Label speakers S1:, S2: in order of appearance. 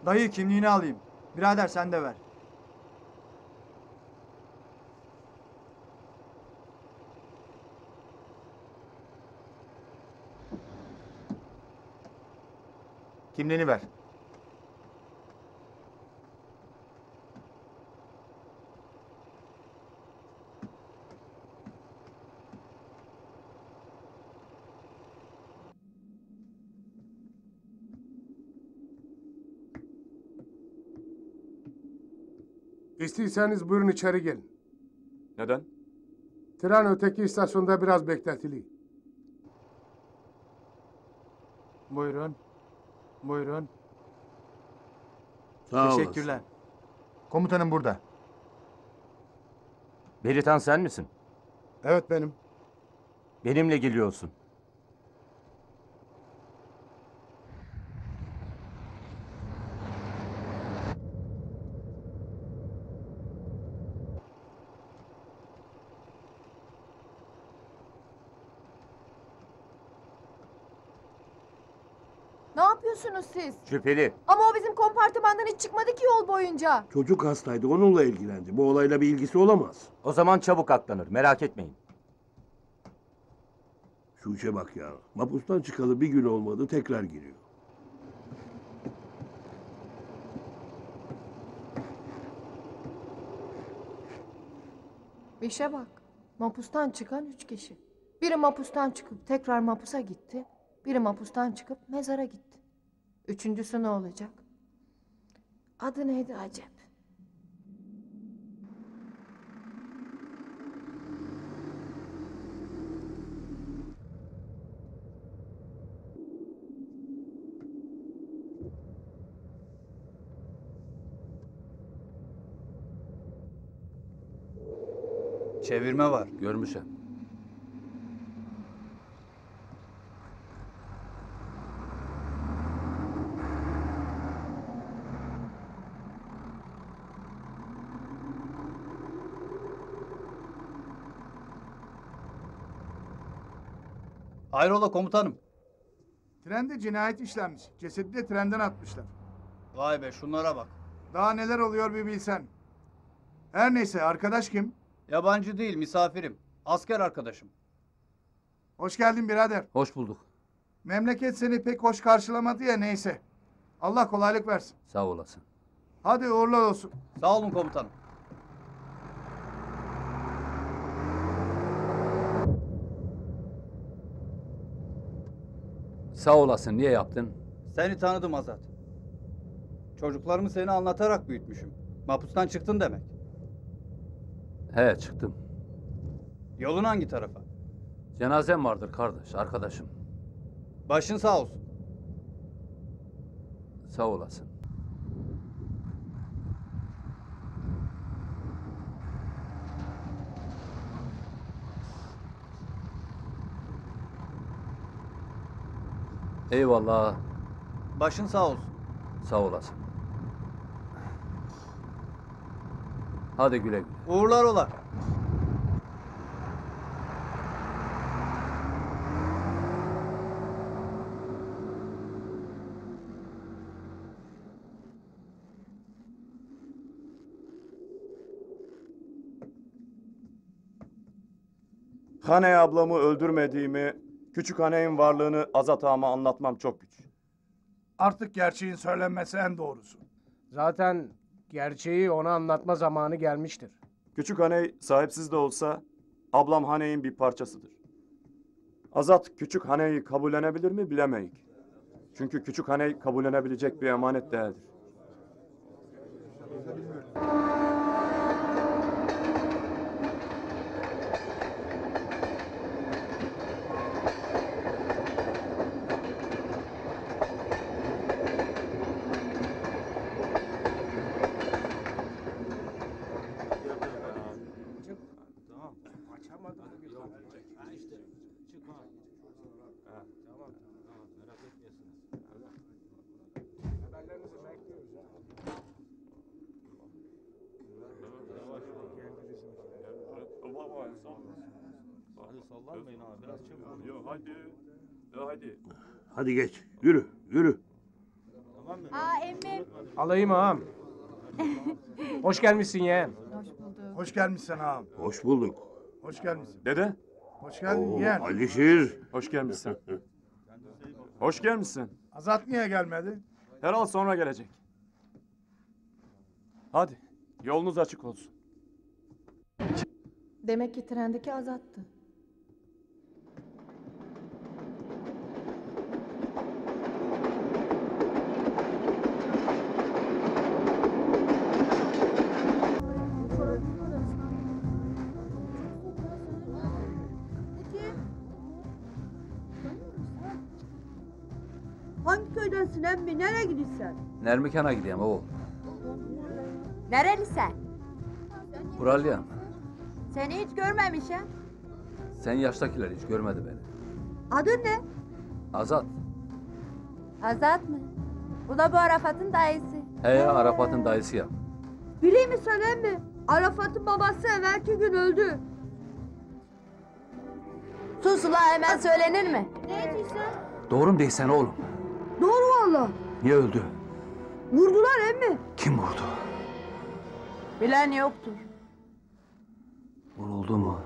S1: Dayı kimliğini alayım. Birader sen de ver.
S2: Kimliğini ver.
S3: İstiyorsanız buyurun içeri gelin.
S2: Neden?
S3: Tren öteki istasyonda biraz bekletili.
S1: Buyurun. Buyurun.
S4: Sağ
S1: Teşekkürler.
S4: olasın.
S2: Komutanım burada.
S5: Beritan sen misin?
S3: Evet benim.
S5: Benimle geliyorsun.
S6: Ne yapıyorsunuz siz?
S5: Şüpheli.
S6: Ama o bizim kompartımandan hiç çıkmadı ki yol boyunca.
S4: Çocuk hastaydı, onunla ilgilendi. Bu olayla bir ilgisi olamaz.
S5: O zaman çabuk aklanır. Merak etmeyin.
S4: Şu işe bak ya. Mapustan çıkalı bir gün olmadı, tekrar giriyor.
S6: İşe bak. Mapustan çıkan 3 kişi. Biri mapustan çıkıp tekrar mapusa gitti. Biri mapustan çıkıp mezara gitti. Üçüncüsü ne olacak? Adı neydi acep?
S1: Çevirme var.
S5: Görmüşüm.
S1: Hayrola komutanım?
S7: Trende cinayet işlenmiş. Cesedi de trenden atmışlar.
S1: Vay be şunlara bak.
S7: Daha neler oluyor bir bilsen. Her neyse arkadaş kim?
S1: Yabancı değil misafirim. Asker arkadaşım.
S7: Hoş geldin birader.
S5: Hoş bulduk.
S7: Memleket seni pek hoş karşılamadı ya neyse. Allah kolaylık versin.
S5: Sağ olasın.
S7: Hadi uğurlu olsun.
S1: Sağ olun komutanım.
S5: Sağ olasın. Niye yaptın?
S1: Seni tanıdım Azat. Çocuklarımı seni anlatarak büyütmüşüm. Mapustan çıktın demek.
S5: He çıktım.
S1: Yolun hangi tarafa?
S5: Cenazem vardır kardeş, arkadaşım.
S1: Başın sağ olsun.
S5: Sağ olasın. Eyvallah.
S1: Başın sağ olsun.
S5: Sağ olasın. Hadi güle güle.
S1: Uğurlar ola.
S8: Hane ablamı öldürmediğimi, küçük haneyin varlığını Azat ağama anlatmam çok güç.
S7: Artık gerçeğin söylenmesi en doğrusu.
S3: Zaten gerçeği ona anlatma zamanı gelmiştir.
S8: Küçük haney sahipsiz de olsa ablam haneyin bir parçasıdır. Azat küçük haneyi kabullenebilir mi bilemeyik. Çünkü küçük haney kabullenebilecek bir emanet değildir.
S9: Hadi sallanmayın abi biraz çabuk.
S8: Hadi. Hadi.
S4: Hadi geç, yürü, yürü.
S9: Tamam
S3: Alayım ağam. Hoş gelmişsin yeğen.
S6: Hoş bulduk.
S7: Hoş gelmişsin ağam.
S4: Hoş bulduk.
S7: Hoş gelmişsin.
S8: Dede,
S7: Hoş geldin
S4: Oo,
S7: yeğen.
S4: Alişir.
S8: hoş gelmişsin. Hoş gelmişsin.
S7: Azat niye gelmedi?
S8: Herhal sonra gelecek. Hadi, yolunuz açık olsun.
S6: Demek ki trendeki Azat'tı.
S10: Hangi köydensin emmi? Nereye gidiyorsun?
S5: Nermikan'a gideyim oğul.
S10: Nereli sen?
S5: Buralyam.
S10: Seni hiç görmemişim.
S5: Sen yaştakiler hiç görmedi beni.
S10: Adın ne?
S5: Azat.
S10: Azat mı? Bu da bu Arafat'ın dayısı.
S5: He ya Arafat'ın dayısı ya.
S10: Biliyor musun emmi? Arafat'ın babası evvelki gün öldü. Sus ula hemen söylenir mi? Ne diyorsun?
S5: Doğru mu değilsen oğlum?
S10: Doğru valla.
S5: Niye öldü?
S10: Vurdular emmi.
S5: Kim vurdu?
S10: Bilen yoktur.
S5: Vuruldu mu?